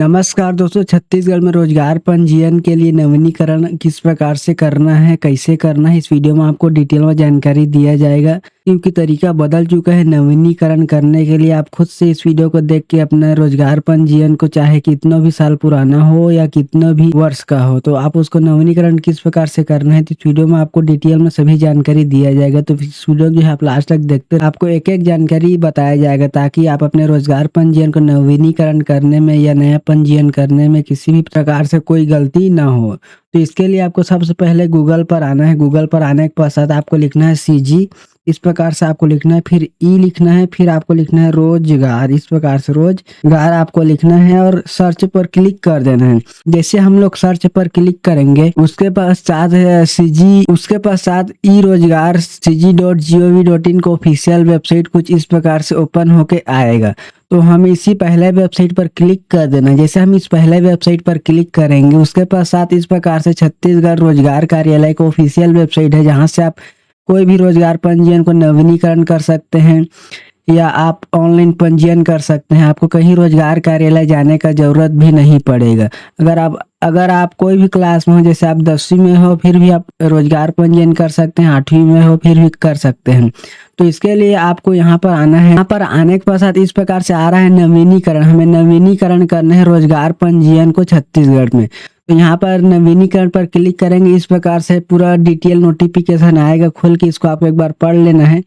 नमस्कार दोस्तों, छत्तीसगढ़ में रोजगार पंजीयन के लिए नवीनीकरण किस प्रकार से करना है, कैसे करना है, इस वीडियो में आपको डिटेल में जानकारी दिया जाएगा। क्योंकि तरीका बदल चुका है नवीनीकरण करने के लिए। आप खुद से इस वीडियो को देख के अपना रोजगार पंजीयन को, चाहे कितना भी साल पुराना हो या कितना भी वर्ष का हो, तो आप उसको नवीनीकरण किस प्रकार से करना है, तो इस वीडियो में आपको डिटेल में सभी जानकारी दिया जाएगा। तो इस वीडियो जो है आप लास्ट तक देखते हैं, आपको एक एक जानकारी बताया जाएगा ताकि आप अपने रोजगार पंजीयन को नवीनीकरण करने में या नया पंजीयन करने में किसी भी प्रकार से कोई गलती ना हो। तो इसके लिए आपको सबसे पहले गूगल पर आना है। गूगल पर आने के पश्चात आपको लिखना है सीजी, इस प्रकार से आपको लिखना है, फिर ई लिखना है, फिर आपको लिखना है रोजगार, इस प्रकार से रोजगार आपको लिखना है और सर्च पर क्लिक कर देना है। जैसे हम लोग सर्च पर क्लिक करेंगे उसके पश्चात सीजी, उसके पश्चात ई रोजगार cg.gov.in को ऑफिशियल वेबसाइट कुछ इस प्रकार से ओपन होके आएगा। तो हम इसी पहले वेबसाइट पर क्लिक कर देना। जैसे हम इस पहले वेबसाइट पर क्लिक करेंगे उसके पश्चात इस प्रकार से छत्तीसगढ़ रोजगार कार्यालय का ऑफिशियल वेबसाइट है, जहां से आप कोई भी रोजगार पंजीयन को नवीनीकरण कर सकते हैं या आप ऑनलाइन पंजीयन कर सकते हैं। आपको कहीं रोजगार कार्यालय जाने का जरूरत भी नहीं पड़ेगा। अगर आप कोई भी क्लास में हो, जैसे आप 10वीं में हो, फिर भी आप रोजगार पंजीयन कर सकते हैं, 8वीं में हो फिर भी कर सकते हैं। तो इसके लिए आपको यहाँ पर आना है। यहाँ पर आने के पश्चात इस प्रकार से आ रहा है नवीनीकरण। हमें नवीनीकरण करना है रोजगार पंजीयन को छत्तीसगढ़ में। तो यहाँ पर नवीनीकरण पर क्लिक करेंगे, इस प्रकार से पूरा डिटेल नोटिफिकेशन आएगा खुल के, इसको आपको एक बार पढ़ लेना है।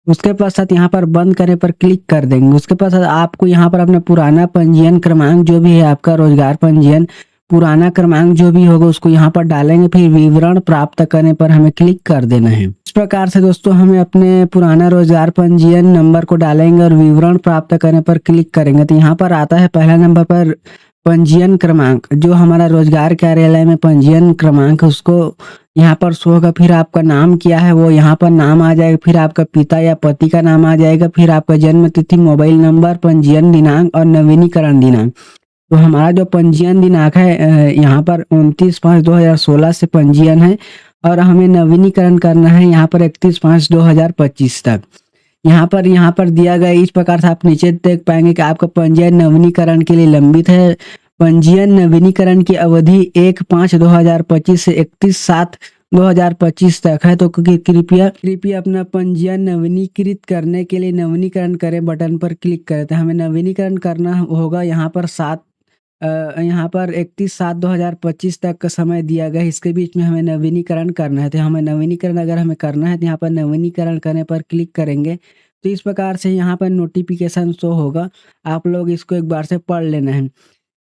उसके पश्चात यहाँ पर बंद करने पर क्लिक कर देंगे। उसके पश्चात आपको यहाँ पर अपना पुराना पंजीयन क्रमांक जो भी है, आपका रोजगार पंजीयन पुराना क्रमांक जो भी होगा उसको यहाँ पर डालेंगे, फिर विवरण प्राप्त करने पर हमें क्लिक कर देना है। इस प्रकार से दोस्तों हमें अपने पुराना रोजगार पंजीयन नंबर को डालेंगे और विवरण प्राप्त करने पर क्लिक करेंगे। तो यहाँ पर आता है पहला नंबर पर पंजीयन क्रमांक, जो हमारा रोजगार कार्यालय में पंजीयन क्रमांक है उसको यहाँ पर शो होगा। फिर आपका नाम क्या है वो यहाँ पर नाम आ जाएगा, फिर आपका पिता या पति का नाम आ जाएगा, फिर आपका जन्म तिथि, मोबाइल नंबर, पंजीयन दिनांक और नवीनीकरण दिनांक। तो हमारा जो पंजीयन दिनांक है यहाँ पर 29/5/2016 से पंजीयन है और हमें नवीनीकरण करना है यहाँ पर 31/5/2025 तक। यहाँ पर दिया गया इस प्रकार से आप नीचे देख पाएंगे कि आपका पंजीयन नवीनीकरण के लिए लंबित है। पंजीयन नवीनीकरण की अवधि 1/5/2025 से 31/7/2025 तक है। तो कृपया अपना पंजीयन नवीनीकृत करने के लिए नवीनीकरण करें बटन पर क्लिक करें। तो हमें नवीनीकरण करना होगा यहाँ पर 31/7/2025 तक का समय दिया गया है। इसके बीच में हमें नवीनीकरण करना है। तो हमें नवीनीकरण अगर हमें करना है तो यहाँ पर नवीनीकरण करने पर क्लिक करेंगे। तो इस प्रकार से यहाँ पर नोटिफिकेशन शो होगा। आप लोग इसको एक बार से पढ़ लेना है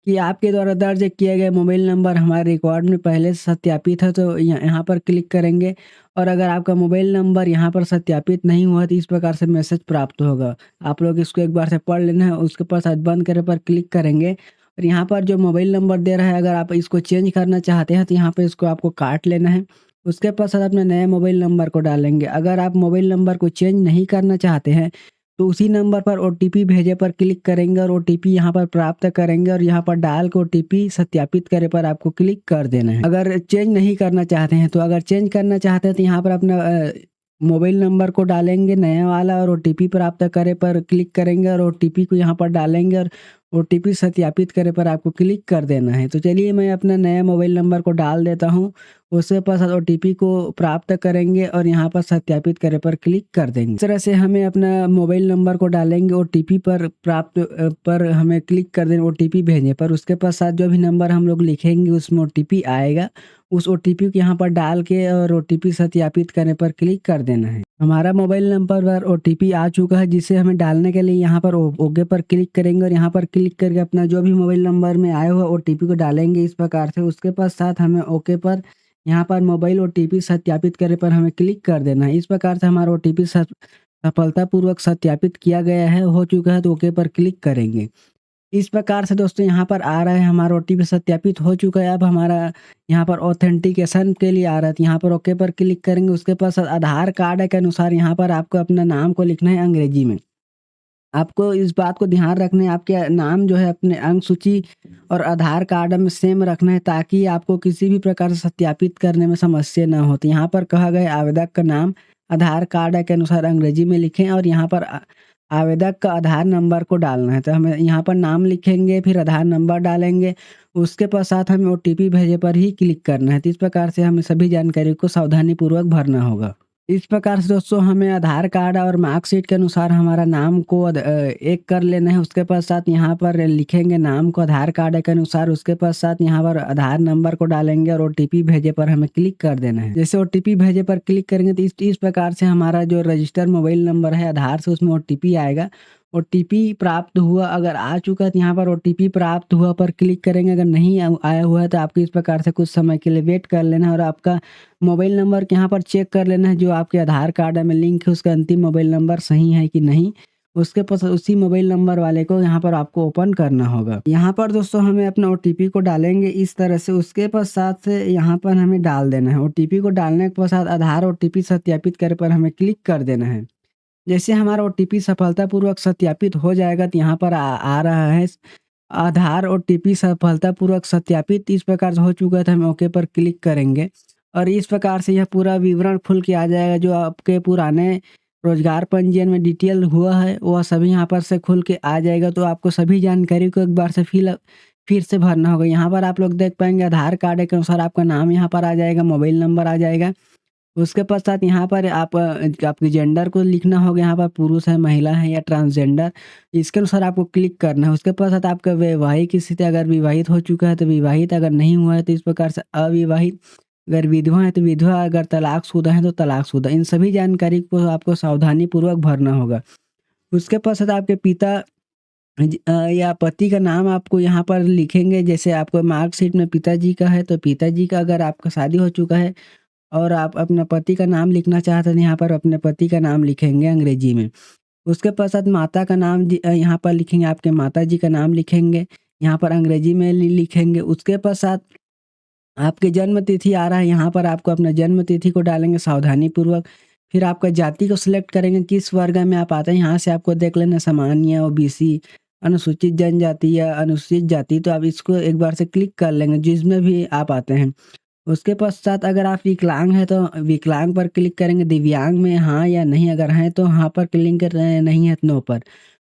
कि आपके द्वारा दर्ज किए गए मोबाइल नंबर हमारे रिकॉर्ड में पहले से सत्यापित है। तो यहाँ पर क्लिक करेंगे और अगर आपका मोबाइल नंबर यहाँ पर सत्यापित नहीं हुआ तो इस प्रकार से मैसेज प्राप्त होगा। आप लोग इसको एक बार से पढ़ लेना है। उसके पश्चात बंद करने पर क्लिक करेंगे और यहाँ पर जो मोबाइल नंबर दे रहा है, अगर आप इसको चेंज करना चाहते हैं तो यहाँ पर इसको आपको काट लेना है। उसके पश्चात अपने नए मोबाइल नंबर को डालेंगे। अगर आप मोबाइल नंबर को चेंज नहीं करना चाहते हैं तो उसी नंबर पर ओटीपी भेजे पर क्लिक करेंगे और ओटीपी यहाँ पर प्राप्त करेंगे और यहाँ पर डाल के ओटीपी सत्यापित करे पर आपको क्लिक कर देना है। अगर चेंज नहीं करना चाहते हैं तो यहाँ पर अपना मोबाइल नंबर को डालेंगे नया वाला और ओटीपी प्राप्त करे पर क्लिक करेंगे और ओटीपी को यहाँ पर डालेंगे और ओटीपी सत्यापित करे पर आपको क्लिक कर देना है। तो चलिए मैं अपना नया मोबाइल नंबर को डाल देता हूँ। उसके पश्चात ओटीपी को प्राप्त करेंगे और यहाँ पर सत्यापित करे पर क्लिक कर देंगे। इस तरह से हमें अपना मोबाइल नंबर को डालेंगे, ओटीपी पर हमें क्लिक कर देंगे ओटीपी भेजने पर। उसके पश्चात जो भी नंबर हम लोग लिखेंगे उसमें ओटीपी आएगा। उस ओटीपी को यहाँ पर डाल के और ओटीपी सत्यापित करने पर क्लिक कर देना है। हमारा मोबाइल नंबर पर ओटीपी आ चुका है, जिसे हमें डालने के लिए यहाँ पर ओके पर क्लिक करेंगे और यहाँ पर क्लिक करके अपना जो भी मोबाइल नंबर में आया हुआ ओटीपी को डालेंगे इस प्रकार से। उसके पश्चात हमें ओके पर यहाँ पर मोबाइल ओटीपी सत्यापित करे पर हमें क्लिक कर देना है। इस प्रकार से हमारा ओटीपी सफलतापूर्वक सत्यापित किया गया है, हो चुका है, तो ओके पर क्लिक करेंगे। इस प्रकार से दोस्तों यहाँ पर आ रहा है हमारा ओटीपी सत्यापित हो चुका है। अब हमारा यहाँ पर ऑथेंटिकेशन के लिए आ रहा है, तो यहाँ पर ओके पर क्लिक करेंगे। उसके पास आधार कार्ड के अनुसार यहाँ पर आपको अपना नाम को लिखना है अंग्रेजी में। आपको इस बात को ध्यान रखना है, आपके नाम जो है अपने अंक सूची और आधार कार्ड में सेम रखना है ताकि आपको किसी भी प्रकार से सत्यापित करने में समस्या ना हो। तो यहाँ पर कहा गया आवेदक का नाम आधार कार्ड के अनुसार अंग्रेजी में लिखें और यहाँ पर आवेदक का आधार नंबर को डालना है। तो हमें यहाँ पर नाम लिखेंगे, फिर आधार नंबर डालेंगे, उसके पश्चात हमें ओटीपी भेजे पर ही क्लिक करना है। तो इस प्रकार से हमें सभी जानकारी को सावधानीपूर्वक भरना होगा। इस प्रकार से दोस्तों हमें आधार कार्ड और मार्कशीट के अनुसार हमारा नाम को एक कर लेना है। उसके पश्चात यहाँ पर लिखेंगे नाम को आधार कार्ड के अनुसार, उसके पश्चात यहाँ पर आधार नंबर को डालेंगे और ओटीपी भेजे पर हमें क्लिक कर देना है। जैसे ओटीपी भेजे पर क्लिक करेंगे तो इस प्रकार से हमारा जो रजिस्टर मोबाइल नंबर है आधार से, उसमें ओटीपी आएगा। ओटीपी प्राप्त हुआ अगर आ चुका है तो यहाँ पर ओटीपी प्राप्त हुआ पर क्लिक करेंगे। अगर नहीं आया हुआ है तो आपको इस प्रकार से कुछ समय के लिए वेट कर लेना है और आपका मोबाइल नंबर के यहाँ पर चेक कर लेना है, जो आपके आधार कार्ड में लिंक है उसका अंतिम मोबाइल नंबर सही है कि नहीं। उसके पास उसी मोबाइल नंबर वाले को यहाँ पर आपको ओपन करना होगा। यहाँ पर दोस्तों हमें अपना ओटीपी को डालेंगे इस तरह से, उसके पश्चात से यहाँ पर हमें डाल देना है। ओटीपी को डालने के पश्चात आधार ओटीपी सत्यापित करे पर हमें क्लिक कर देना है। जैसे हमारा ओटीपी सफलतापूर्वक सत्यापित हो जाएगा तो यहाँ पर आ रहा है आधार ओटीपी सफलतापूर्वक सत्यापित। इस प्रकार से हो चुका है तो हम ओके पर क्लिक करेंगे और इस प्रकार से यह पूरा विवरण खुल के आ जाएगा। जो आपके पुराने रोजगार पंजीयन में डिटेल हुआ है वह सभी यहाँ पर से खुल के आ जाएगा। तो आपको सभी जानकारी को एक बार से फिर से भरना होगा। यहाँ पर आप लोग देख पाएंगे आधार कार्ड के अनुसार आपका नाम यहाँ पर आ जाएगा, मोबाइल नंबर आ जाएगा। उसके पश्चात यहाँ पर आप आपके जेंडर को लिखना होगा, यहाँ पर पुरुष है, महिला है या ट्रांसजेंडर, इसके अनुसार आपको क्लिक करना है। उसके पश्चात आपका वैवाहिक स्थिति, अगर विवाहित हो चुका है तो विवाहित, अगर नहीं हुआ है तो इस प्रकार से अविवाहित, अगर विधवा है तो विधवा, अगर तलाकशुदा है तो तलाकशुदा। इन सभी जानकारी को आपको सावधानीपूर्वक भरना होगा। उसके पश्चात आपके पिता या पति का नाम आपको यहाँ पर लिखेंगे। जैसे आपको मार्कशीट में पिताजी का है तो पिताजी का, अगर आपका शादी हो चुका है और आप अपने पति का नाम लिखना चाहते हैं, यहाँ पर अपने पति का नाम लिखेंगे अंग्रेजी में। उसके पश्चात माता का नाम यहाँ पर लिखेंगे, आपके माताजी का नाम लिखेंगे, यहाँ पर अंग्रेजी में लिखेंगे। उसके पश्चात आपके जन्म तिथि आ रहा है, यहाँ पर आपको अपना जन्म तिथि को डालेंगे सावधानीपूर्वक। फिर आपका जाति को सिलेक्ट करेंगे, किस वर्ग में आप आते हैं, यहाँ से आपको देख लेना सामान्य, ओबीसी, अनुसूचित जनजाति या अनुसूचित जाति। तो आप इसको एक बार से क्लिक कर लेंगे जिसमें भी आप आते हैं। उसके पश्चात अगर आप विकलांग हैं तो विकलांग पर क्लिक करेंगे, दिव्यांग में हाँ या नहीं, अगर हैं तो हाँ पर क्लिक कर रहे हैं, नहीं है तो नो पर।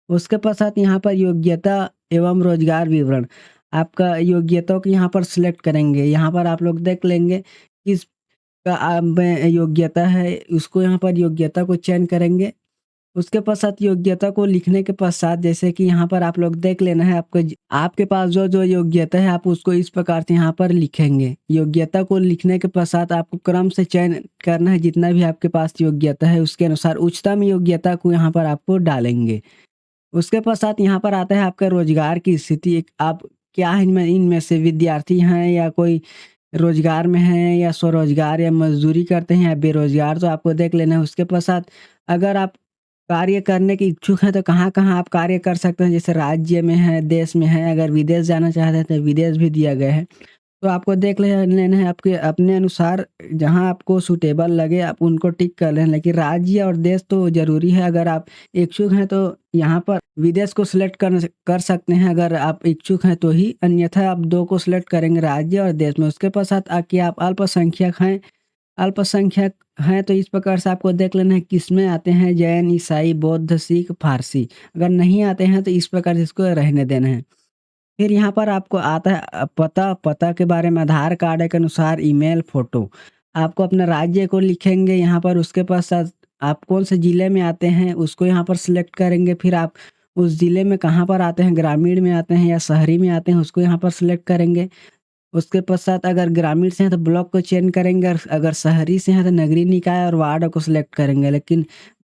उसके पश्चात यहाँ पर योग्यता एवं रोजगार विवरण, आपका योग्यता को यहाँ पर सिलेक्ट करेंगे। यहाँ पर आप लोग देख लेंगे किस का आप में योग्यता है, उसको यहाँ पर योग्यता को चयन करेंगे। उसके पश्चात योग्यता को लिखने के पश्चात जैसे कि यहाँ पर आप लोग देख लेना है, आपके पास जो योग्यता है आप उसको इस प्रकार से यहाँ पर लिखेंगे। योग्यता को लिखने के पश्चात आपको क्रम से चयन करना है, जितना भी आपके पास योग्यता है उसके अनुसार उच्चतम योग्यता को यहाँ पर आपको डालेंगे। उसके पश्चात यहाँ पर आता है आपका रोजगार की स्थिति, आप क्या इनमें से विद्यार्थी हैं या कोई रोजगार में हैं या स्वरोजगार या मजदूरी करते हैं या बेरोजगार, तो आपको देख लेना है। उसके पश्चात अगर आप कार्य करने के इच्छुक हैं तो कहाँ-कहाँ आप कार्य कर सकते हैं, जैसे राज्य में है, देश में है, अगर विदेश जाना चाहते हैं तो विदेश भी दिया गया है। तो आपको देख लेना है, आपके अपने अनुसार जहाँ आपको सूटेबल लगे आप उनको टिक कर लें। लेकिन राज्य और देश तो ज़रूरी है, अगर आप इच्छुक हैं तो यहाँ पर विदेश को सिलेक्ट कर सकते हैं अगर आप इच्छुक हैं तो ही, अन्यथा आप 2 को सिलेक्ट करेंगे, राज्य और देश में। उसके पश्चात कि आप अल्पसंख्यक हैं तो इस प्रकार से आपको देख लेना है किसमें आते हैं, जैन, ईसाई, बौद्ध, सिख, फारसी। अगर नहीं आते हैं तो इस प्रकार से इसको रहने देना है। फिर यहाँ पर आपको आता है पता के बारे में, आधार कार्ड के अनुसार ईमेल, फ़ोटो। आपको अपना राज्य को लिखेंगे यहाँ पर, उसके पश्चात आप कौन से ज़िले में आते हैं उसको यहाँ पर सिलेक्ट करेंगे। फिर आप उस ज़िले में कहाँ पर आते हैं, ग्रामीण में आते हैं या शहरी में आते हैं, उसको यहाँ पर सिलेक्ट करेंगे। उसके पश्चात अगर ग्रामीण से हैं तो ब्लॉक को चयन करेंगे, और अगर शहरी से हैं तो नगरीय निकाय और वार्ड को सिलेक्ट करेंगे। लेकिन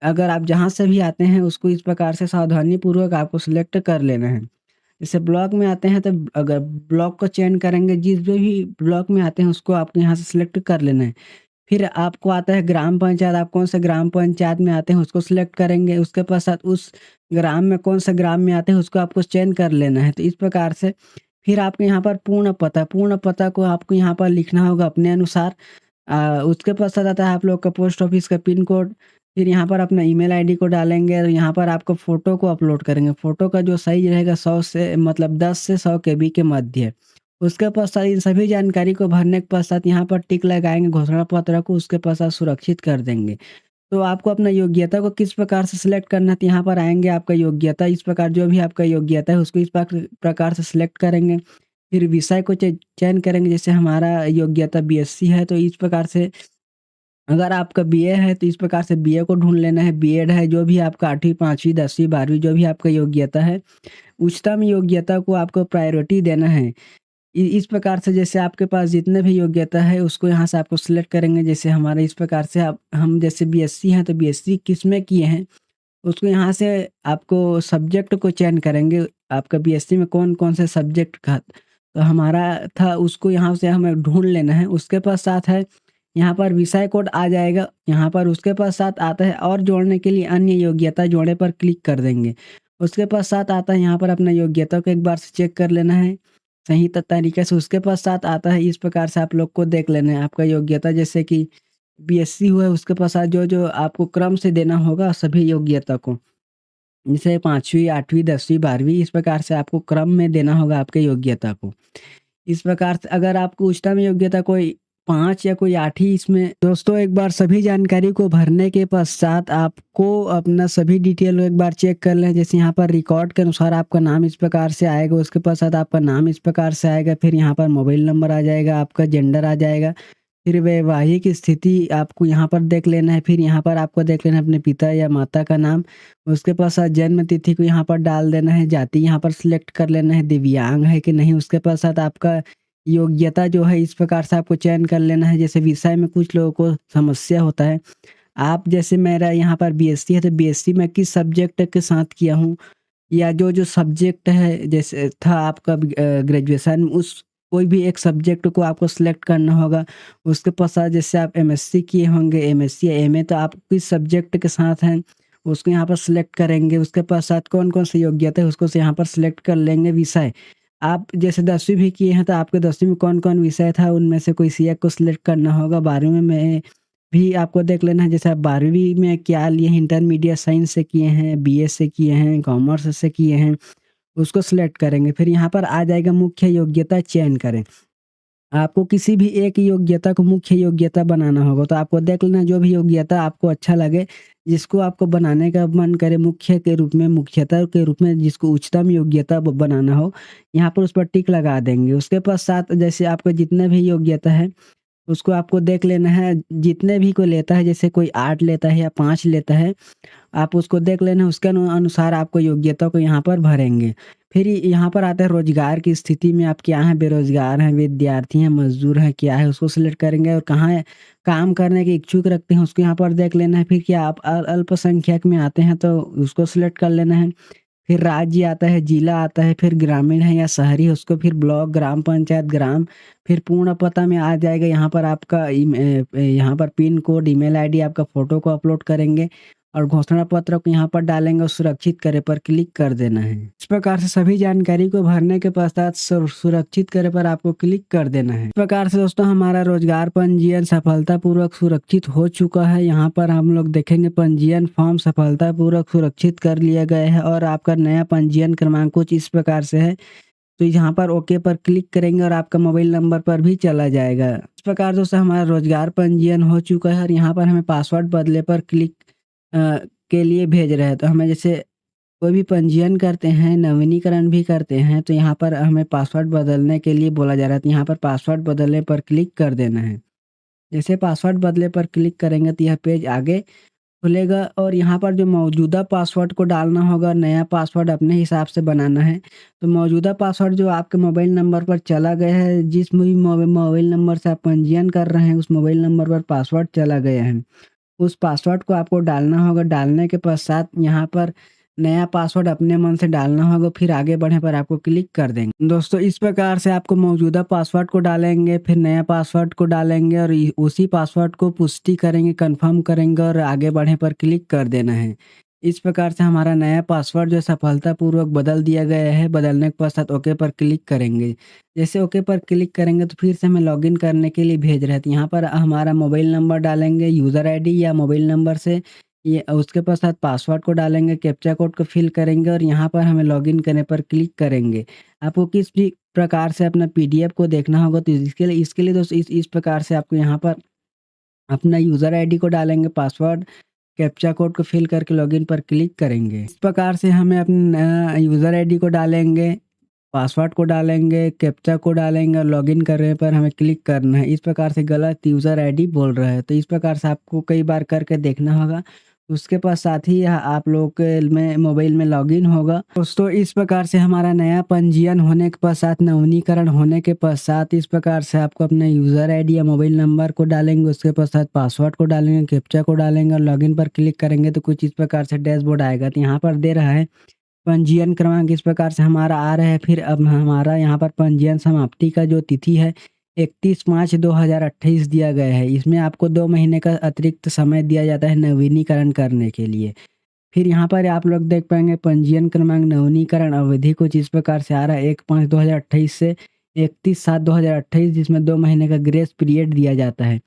अगर आप जहाँ से भी आते हैं उसको इस प्रकार से सावधानीपूर्वक आपको सिलेक्ट कर लेना है। जैसे ब्लॉक में आते हैं तो अगर ब्लॉक को चयन करेंगे, जिस भी ब्लॉक में आते हैं उसको आपको यहाँ से सिलेक्ट कर लेना है। फिर आपको आता है ग्राम पंचायत, आप कौन से ग्राम पंचायत में आते हैं उसको सिलेक्ट करेंगे। उसके पश्चात उस ग्राम में कौन से ग्राम में आते हैं उसको आपको चयन कर लेना है। तो इस प्रकार से फिर आपको यहाँ पर पूर्ण पता को आपको यहाँ पर लिखना होगा अपने अनुसार। उसके पश्चात आता है आप लोग का पोस्ट ऑफिस का पिन कोड। फिर यहाँ पर अपना ईमेल आईडी को डालेंगे और यहाँ पर आपको फ़ोटो को अपलोड करेंगे। फ़ोटो का जो साइज़ रहेगा 100 से मतलब 10 से 100 केबी के मध्य। उसके पश्चात इन सभी जानकारी को भरने के पश्चात यहाँ पर टिक लगाएँगे घोषणा पत्र को, उसके पश्चात सुरक्षित कर देंगे। तो आपको अपना योग्यता को किस प्रकार से सिलेक्ट करना है, तो यहाँ पर आएँगे आपका योग्यता, इस प्रकार जो भी आपका योग्यता है उसको इस प्रकार से सिलेक्ट करेंगे। फिर विषय को चयन करेंगे, जैसे हमारा योग्यता बीएससी है तो इस प्रकार से, अगर आपका बीए है तो इस प्रकार से बीए को ढूँढ लेना है। बीएड है, जो भी आपका 8वीं, 5वीं, 10वीं, 12वीं जो भी आपका योग्यता है, उच्चतम योग्यता को आपको प्रायोरिटी देना है। इस प्रकार से जैसे आपके पास जितने भी योग्यता है उसको यहाँ से आपको सिलेक्ट करेंगे। जैसे हमारे इस प्रकार से आप हम जैसे बीएससी हैं तो बीएससी किसमें किए हैं, उसको यहाँ से आपको सब्जेक्ट को चयन करेंगे। आपका बीएससी में कौन-कौन से सब्जेक्ट का तो हमारा था, उसको यहाँ से हमें ढूँढ लेना है। उसके पश्चात है, यहाँ पर विषय कोड आ जाएगा। यहाँ पर उसके पश्चात आता है और जोड़ने के लिए अन्य योग्यता जोड़े पर क्लिक कर देंगे। उसके पश्चात आता है, यहाँ पर अपना योग्यता को एक बार से चेक कर लेना है सही तरीके से। उसके पश्चात आता है, इस प्रकार से आप लोग को देख लेना है आपका योग्यता, जैसे कि बीएससी हुआ है उसके पश्चात जो-जो आपको क्रम से देना होगा सभी योग्यता को। जैसे 5वीं, 8वीं, 10वीं, 12वीं इस प्रकार से आपको क्रम में देना होगा आपके योग्यता को। इस प्रकार से अगर आपको उच्चतम योग्यता कोई 5 या कोई 8 ही इसमें, दोस्तों एक बार सभी जानकारी को भरने के पश्चात आपको अपना सभी डिटेल एक बार चेक कर लें। जैसे यहाँ पर रिकॉर्ड के अनुसार आपका नाम इस प्रकार से आएगा, उसके पश्चात आपका नाम इस प्रकार से आएगा, फिर यहाँ पर मोबाइल नंबर आ जाएगा, आपका जेंडर आ जाएगा, फिर वैवाहिक स्थिति आपको यहाँ पर देख लेना है, फिर यहाँ पर आपको देख लेना है अपने पिता या माता का नाम, उसके पश्चात जन्म तिथि को यहाँ पर डाल देना है, जाति यहाँ पर सिलेक्ट कर लेना है, दिव्यांग है कि नहीं, उसके पश्चात आपका योग्यता जो है इस प्रकार से आपको चयन कर लेना है। जैसे विषय में कुछ लोगों को समस्या होता है, आप जैसे मेरा यहाँ पर बीएससी है तो बीएससी में किस सब्जेक्ट के साथ किया हूँ, या जो सब्जेक्ट है जैसे था आपका ग्रेजुएशन, उस कोई भी एक सब्जेक्ट को आपको सिलेक्ट करना होगा। उसके पश्चात जैसे आप एमएससी किए होंगे, एमएससी या एमए, तो आप किस सब्जेक्ट के साथ हैं उसको यहाँ पर सिलेक्ट करेंगे। उसके पश्चात कौन-कौन सी योग्यता है उसको यहाँ पर सिलेक्ट कर लेंगे। विषय, आप जैसे 10वीं भी किए हैं तो आपके 10वीं में कौन-कौन विषय था, उनमें से कोई सी एक को सिलेक्ट करना होगा। 12वीं में भी आपको देख लेना है, जैसे आप 12वीं में क्या लिए हैं, इंटरमीडिएट साइंस से किए हैं, बीए से किए हैं, कॉमर्स से किए हैं, उसको सिलेक्ट करेंगे। फिर यहाँ पर आ जाएगा मुख्य योग्यता चयन करें। आपको किसी भी एक योग्यता को मुख्य योग्यता बनाना होगा, तो आपको देख लेना जो भी योग्यता आपको अच्छा लगे, जिसको आपको बनाने का मन करे मुख्य के रूप में, मुख्यता के रूप में, जिसको उच्चतम योग्यता बनाना हो, यहाँ पर उस पर टिक लगा देंगे। उसके पश्चात जैसे आपको जितने भी योग्यता है उसको आपको देख लेना है, जितने भी कोई लेता है, जैसे कोई 8 लेता है या 5 लेता है, आप उसको देख लेना, उसके अनुसार आपको योग्यता को यहाँ पर भरेंगे। फिर यहाँ पर आता है रोजगार की स्थिति में आप क्या हैं, बेरोजगार हैं, विद्यार्थी हैं, मजदूर हैं, क्या है उसको सिलेक्ट करेंगे, और कहाँ काम करने के इच्छुक रखते हैं उसको यहाँ पर देख लेना है। फिर क्या आप अल्पसंख्यक में आते हैं तो उसको सिलेक्ट कर लेना है। फिर राज्य आता है, जिला आता है, फिर ग्रामीण है या शहरी है उसको, फिर ब्लॉक, ग्राम पंचायत, ग्राम, फिर पूर्ण पता में आ जाएगा। यहाँ पर आपका यहाँ पर पिन कोड, ईमेल आईडी, आपका फ़ोटो को अपलोड करेंगे और घोषणा पत्र को यहाँ पर डालेंगे और सुरक्षित करे पर क्लिक कर देना है। इस प्रकार से सभी जानकारी को भरने के पश्चात सुरक्षित करे पर आपको क्लिक कर देना है। इस प्रकार से दोस्तों हमारा रोजगार पंजीयन सफलतापूर्वक सुरक्षित हो चुका है। यहाँ पर हम लोग देखेंगे पंजीयन फॉर्म सफलतापूर्वक सुरक्षित कर लिया गया है और आपका नया पंजीयन क्रमांक कुछ इस प्रकार से है। तो यहाँ पर ओके पर क्लिक करेंगे और आपका मोबाइल नंबर पर भी चला जाएगा। इस प्रकार दोस्तों हमारा रोजगार पंजीयन हो चुका है और यहाँ पर हमें पासवर्ड बदले पर क्लिक के लिए भेज रहे हैं। तो हमें जैसे कोई भी पंजीयन करते हैं, नवीनीकरण भी करते हैं, तो यहाँ पर हमें पासवर्ड बदलने के लिए बोला जा रहा है, तो यहाँ पर पासवर्ड बदलने पर क्लिक कर देना है। जैसे पासवर्ड बदले पर क्लिक करेंगे तो यह पेज आगे खुलेगा और यहाँ पर जो मौजूदा पासवर्ड को डालना होगा, नया पासवर्ड अपने हिसाब से बनाना है। तो मौजूदा पासवर्ड जो आपके मोबाइल नंबर पर चला गया है, जिस भी मोबाइल नंबर से आप पंजीयन कर रहे हैं, उस मोबाइल नंबर पर पासवर्ड चला गया है। उस पासवर्ड को आपको डालना होगा। डालने के पश्चात यहाँ पर नया पासवर्ड अपने मन से डालना होगा, फिर आगे बढ़ने पर आपको क्लिक कर देंगे। दोस्तों इस प्रकार से आपको मौजूदा पासवर्ड को डालेंगे, फिर नया पासवर्ड को डालेंगे और उसी पासवर्ड को पुष्टि करेंगे, कंफर्म करेंगे और आगे बढ़ने पर क्लिक कर देना है। इस प्रकार से हमारा नया पासवर्ड जो सफलतापूर्वक बदल दिया गया है। बदलने के पश्चात ओके पर क्लिक करेंगे। जैसे ओके पर क्लिक करेंगे तो फिर से हमें लॉगिन करने के लिए भेज रहे थे। यहाँ पर हमारा मोबाइल नंबर डालेंगे, यूज़र आईडी या मोबाइल नंबर से, ये उसके पश्चात पासवर्ड को डालेंगे, कैप्चा कोड को फिल करेंगे और यहाँ पर हमें लॉगिन करने पर क्लिक करेंगे। आपको किस भी प्रकार से अपना पीडीएफ को देखना होगा तो इसके लिए दोस्तों इस प्रकार से आपको यहाँ पर अपना यूज़र आईडी को डालेंगे, पासवर्ड कैप्चा कोड को फिल करके लॉगिन पर क्लिक करेंगे। इस प्रकार से हमें अपना यूज़र आईडी को डालेंगे, पासवर्ड को डालेंगे, कैप्चा को डालेंगे और लॉगिन करने पर हमें क्लिक करना है। इस प्रकार से गलत यूज़र आईडी बोल रहा है, तो इस प्रकार से आपको कई बार करके देखना होगा। उसके पश्चात ही यह आप लोग के में मोबाइल में लॉगिन होगा। दोस्तों इस प्रकार से हमारा नया पंजीयन होने के पश्चात, नवीनीकरण होने के पश्चात इस प्रकार से आपको अपने यूज़र आईडी या मोबाइल नंबर को डालेंगे, उसके पश्चात पासवर्ड को डालेंगे, कैप्चा को डालेंगे और लॉगिन पर क्लिक करेंगे तो कुछ इस प्रकार से डैशबोर्ड आएगा। तो यहाँ पर दे रहा है पंजीयन क्रमांक, इस प्रकार से हमारा आ रहा है। फिर अब हमारा यहाँ पर पंजीयन समाप्ति का जो तिथि है 31/5/2028 दिया गया है। इसमें आपको 2 महीने का अतिरिक्त समय दिया जाता है नवीनीकरण करने के लिए। फिर यहाँ पर आप लोग देख पाएँगे पंजीयन क्रमांक नवीनीकरण अवधि कुछ इस प्रकार से आ रहा है 1/5/2028 से 31/7/2028, जिसमें 2 महीने का ग्रेस पीरियड दिया जाता है।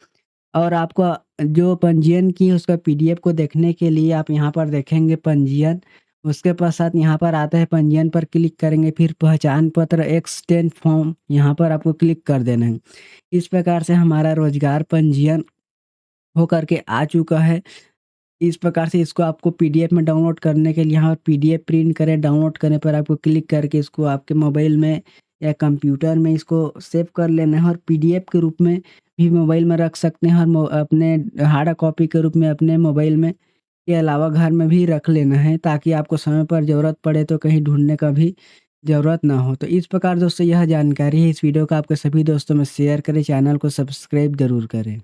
और आपको जो पंजीयन की है उसका पीडीएफ को देखने के लिए आप यहाँ पर देखेंगे पंजीयन, उसके पश्चात यहाँ पर आता है पंजीयन पर क्लिक करेंगे, फिर पहचान पत्र एक्सटेंड फॉर्म यहाँ पर आपको क्लिक कर देना है। इस प्रकार से हमारा रोजगार पंजीयन हो करके आ चुका है। इस प्रकार से इसको आपको पीडीएफ में डाउनलोड करने के लिए यहाँ पीडीएफ प्रिंट करें, डाउनलोड करने पर आपको क्लिक करके इसको आपके मोबाइल में या कंप्यूटर में इसको सेव कर लेना है और पीडीएफ के रूप में भी मोबाइल में रख सकते हैं और अपने हार्ड कॉपी के रूप में अपने मोबाइल में के अलावा घर में भी रख लेना है, ताकि आपको समय पर ज़रूरत पड़े तो कहीं ढूँढने का भी ज़रूरत ना हो। तो इस प्रकार दोस्तों यह जानकारी है, इस वीडियो को आपके सभी दोस्तों में शेयर करें, चैनल को सब्सक्राइब ज़रूर करें।